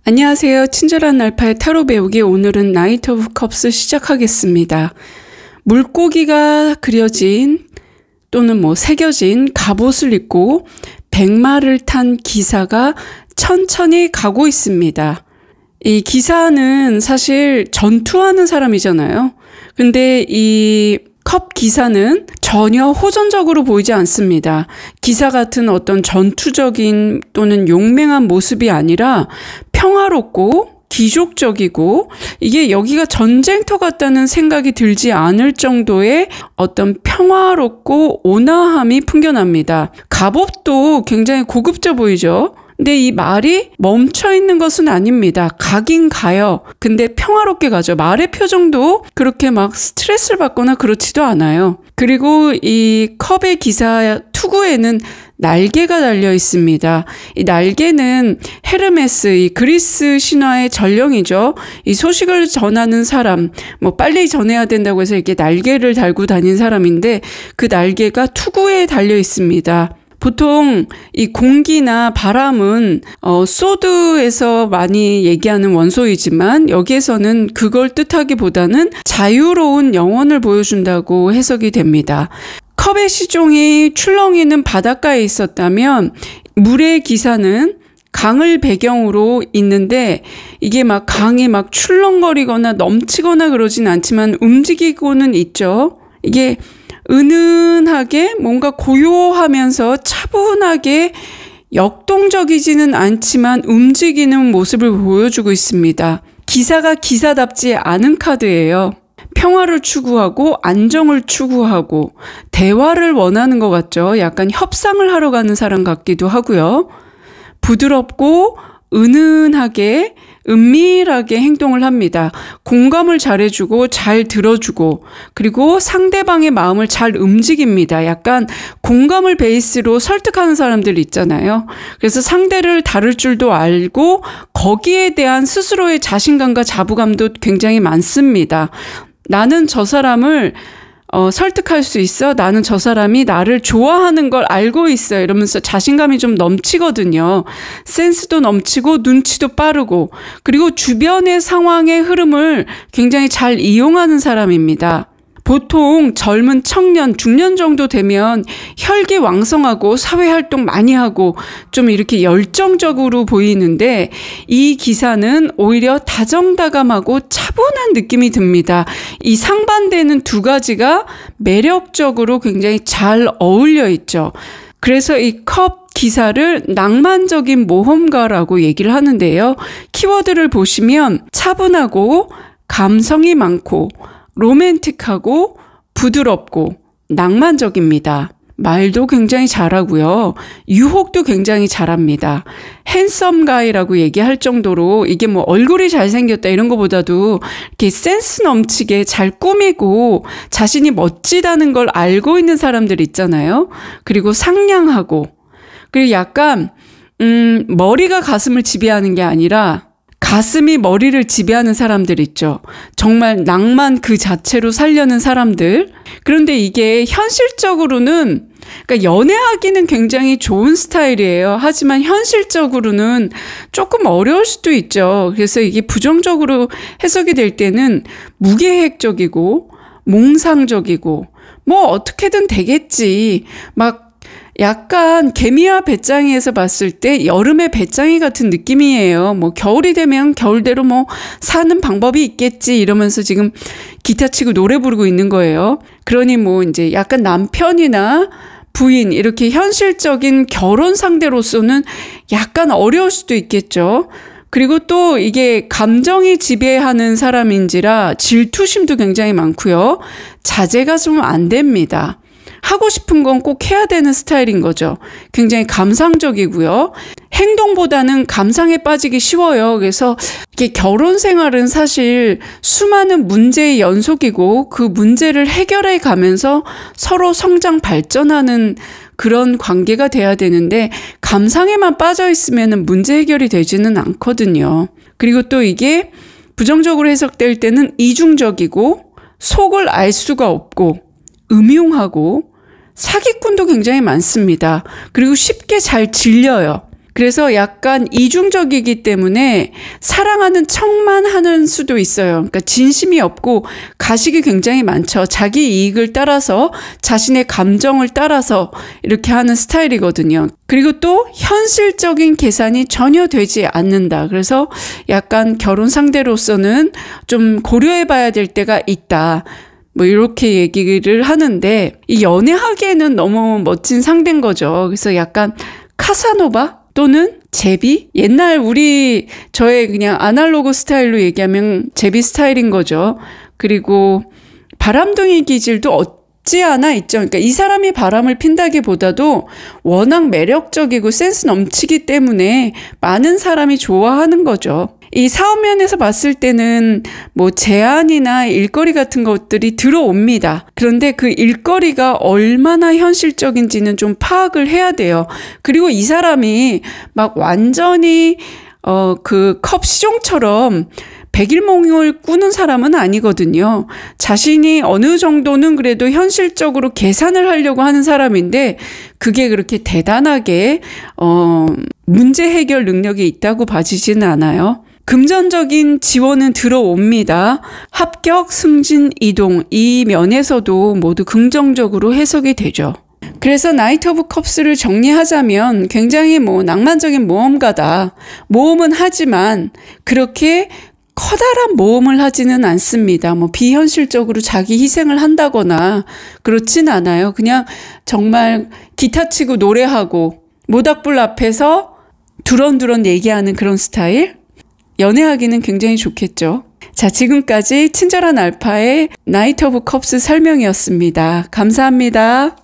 안녕하세요. 친절한 날파의 타로 배우기. 오늘은 나이트 오브 컵스 시작하겠습니다. 물고기가 그려진 또는 새겨진 갑옷을 입고 백마를 탄 기사가 천천히 가고 있습니다. 이 기사는 사실 전투하는 사람이잖아요. 근데 이 컵 기사는 전혀 호전적으로 보이지 않습니다. 기사 같은 어떤 전투적인 또는 용맹한 모습이 아니라 평화롭고 귀족적이고, 이게 여기가 전쟁터 같다는 생각이 들지 않을 정도의 어떤 평화롭고 온화함이 풍겨납니다. 갑옷도 굉장히 고급져 보이죠? 근데 이 말이 멈춰 있는 것은 아닙니다. 가긴 가요. 근데 평화롭게 가죠. 말의 표정도 그렇게 막 스트레스를 받거나 그렇지도 않아요. 그리고 이 컵의 기사 투구에는 날개가 달려 있습니다. 이 날개는 헤르메스, 이 그리스 신화의 전령이죠. 이 소식을 전하는 사람, 빨리 전해야 된다고 해서 이렇게 날개를 달고 다닌 사람인데, 그 날개가 투구에 달려 있습니다. 보통 이 공기나 바람은 소드에서 많이 얘기하는 원소이지만, 여기에서는 그걸 뜻하기보다는 자유로운 영혼을 보여준다고 해석이 됩니다. 컵의 시종이 출렁이는 바닷가에 있었다면, 물의 기사는 강을 배경으로 있는데, 이게 강이 출렁거리거나 넘치거나 그러진 않지만 움직이고는 있죠. 이게 은은하게 뭔가 고요하면서 차분하게 역동적이지는 않지만 움직이는 모습을 보여주고 있습니다. 기사가 기사답지 않은 카드예요. 평화를 추구하고 안정을 추구하고 대화를 원하는 것 같죠. 약간 협상을 하러 가는 사람 같기도 하고요. 부드럽고 은은하게 은밀하게 행동을 합니다. 공감을 잘해주고 잘 들어주고, 그리고 상대방의 마음을 잘 움직입니다. 약간 공감을 베이스로 설득하는 사람들 있잖아요. 그래서 상대를 다룰 줄도 알고 거기에 대한 스스로의 자신감과 자부감도 굉장히 많습니다. 나는 저 사람을 설득할 수 있어. 나는 저 사람이 나를 좋아하는 걸 알고 있어. 이러면서 자신감이 좀 넘치거든요. 센스도 넘치고 눈치도 빠르고, 그리고 주변의 상황의 흐름을 굉장히 잘 이용하는 사람입니다. 보통 젊은 청년, 중년 정도 되면 혈기왕성하고 사회활동 많이 하고 좀 이렇게 열정적으로 보이는데, 이 기사는 오히려 다정다감하고 차분한 느낌이 듭니다. 이 상반되는 두 가지가 매력적으로 굉장히 잘 어울려 있죠. 그래서 이 컵 기사를 낭만적인 모험가라고 얘기를 하는데요. 키워드를 보시면 차분하고 감성이 많고 로맨틱하고 부드럽고 낭만적입니다. 말도 굉장히 잘하고요. 유혹도 굉장히 잘합니다. 핸섬 가이라고 얘기할 정도로, 이게 얼굴이 잘생겼다 이런 것보다도 이렇게 센스 넘치게 잘 꾸미고 자신이 멋지다는 걸 알고 있는 사람들 있잖아요. 그리고 상냥하고, 그리고 약간 머리가 가슴을 지배하는 게 아니라 가슴이 머리를 지배하는 사람들 있죠. 정말 낭만 그 자체로 살려는 사람들. 그런데 이게 현실적으로는, 그러니까 연애하기는 굉장히 좋은 스타일이에요. 하지만 현실적으로는 조금 어려울 수도 있죠. 그래서 이게 부정적으로 해석이 될 때는 무계획적이고 몽상적이고 어떻게든 되겠지. 약간 개미와 배짱이에서 봤을 때 여름의 배짱이 같은 느낌이에요. 겨울이 되면 겨울대로 사는 방법이 있겠지 이러면서 지금 기타 치고 노래 부르고 있는 거예요. 그러니 이제 약간 남편이나 부인, 이렇게 현실적인 결혼 상대로서는 약간 어려울 수도 있겠죠. 그리고 또 이게 감정이 지배하는 사람인지라 질투심도 굉장히 많고요. 자제가 좀 안 됩니다. 하고 싶은 건 꼭 해야 되는 스타일인 거죠. 굉장히 감상적이고요. 행동보다는 감상에 빠지기 쉬워요. 그래서 이게 결혼 생활은 사실 수많은 문제의 연속이고, 그 문제를 해결해 가면서 서로 성장 발전하는 그런 관계가 돼야 되는데, 감상에만 빠져 있으면 문제 해결이 되지는 않거든요. 그리고 또 이게 부정적으로 해석될 때는 이중적이고, 속을 알 수가 없고, 음흉하고, 사기꾼도 굉장히 많습니다. 그리고 쉽게 잘 질려요. 그래서 약간 이중적이기 때문에 사랑하는 척만 하는 수도 있어요. 그러니까 진심이 없고 가식이 굉장히 많죠. 자기 이익을 따라서 자신의 감정을 따라서 이렇게 하는 스타일이거든요. 그리고 또 현실적인 계산이 전혀 되지 않는다. 그래서 약간 결혼 상대로서는 좀 고려해 봐야 될 때가 있다. 뭐 이렇게 얘기를 하는데 이 연애하기에는 너무 멋진 상대인 거죠. 그래서 약간 카사노바 또는 제비? 옛날 저의 그냥 아날로그 스타일로 얘기하면 제비 스타일인 거죠. 그리고 바람둥이 기질도 없지 않아 있죠. 그러니까 이 사람이 바람을 핀다기보다도 워낙 매력적이고 센스 넘치기 때문에 많은 사람이 좋아하는 거죠. 이 사업면에서 봤을 때는 뭐 제안이나 일거리 같은 것들이 들어옵니다. 그런데 그 일거리가 얼마나 현실적인지는 좀 파악을 해야 돼요. 그리고 이 사람이 막 완전히 그 컵 시종처럼 백일몽을 꾸는 사람은 아니거든요. 자신이 어느 정도는 그래도 현실적으로 계산을 하려고 하는 사람인데 그게 그렇게 대단하게 문제 해결 능력이 있다고 봐지지는 않아요. 금전적인 지원은 들어옵니다. 합격, 승진, 이동 이 면에서도 모두 긍정적으로 해석이 되죠. 그래서 나이트 오브 컵스를 정리하자면 굉장히 낭만적인 모험가다. 모험은 하지만 그렇게 커다란 모험을 하지는 않습니다. 비현실적으로 자기 희생을 한다거나 그렇진 않아요. 그냥 정말 기타 치고 노래하고 모닥불 앞에서 두런두런 얘기하는 그런 스타일? 연애하기는 굉장히 좋겠죠. 자, 지금까지 친절한 알파의 나이트 오브 컵스 설명이었습니다. 감사합니다.